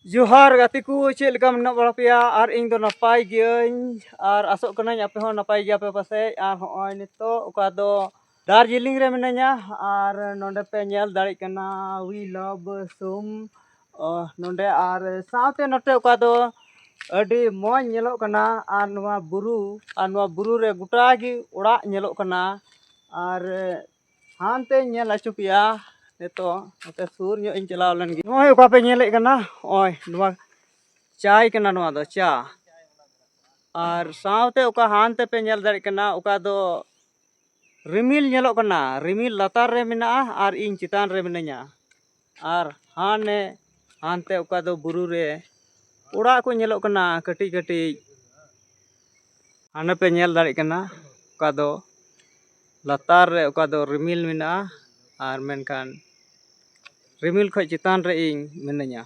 जोहार गाती को चेक लेका मेना बड़ा पेया और इन दो नपाय गियाኝ और आसोग कनाኝ आपे हो नपाय गिया पे पासे और होय नितो ओका दो दार्जिलिंग रे मिनाña और नोंडे पे नेल दाड़ी कना वी लव सुम नोंडे और साथे नोटे ओका दो अडी मोज नेलो कना और नवा बुरु रे गुटा गी ओड़ा नेलो कना और हानते नेल आचु पिया नितो ओते सुर ᱧᱚᱜ ᱤᱧ ᱪᱟᱞᱟᱣ ᱞᱮᱱ ᱜᱮ ᱱᱚᱜᱼᱚᱭ ᱚᱠᱟ ᱯᱮ ᱧᱮᱞᱮᱫ ᱠᱟᱱᱟ ᱱᱚᱜᱼᱚᱭ ᱱᱚᱣᱟ चाय कना नवा दो चा और सावते ओका हानते पे नेल दाड़ी कना ओका दो रिमिल नेलो कना रिमिल लतार रे मिना और इन चितान रे मिनाña और हानते ओका दो बुरु रे ओड़ा को नेलो कना कटी कटी हाने पे नेल दाड़ी कना ओका दो लतार रे ओका दो रिमिल मिना और मेनखान रिमिल खो चितान रे इन मिनाña।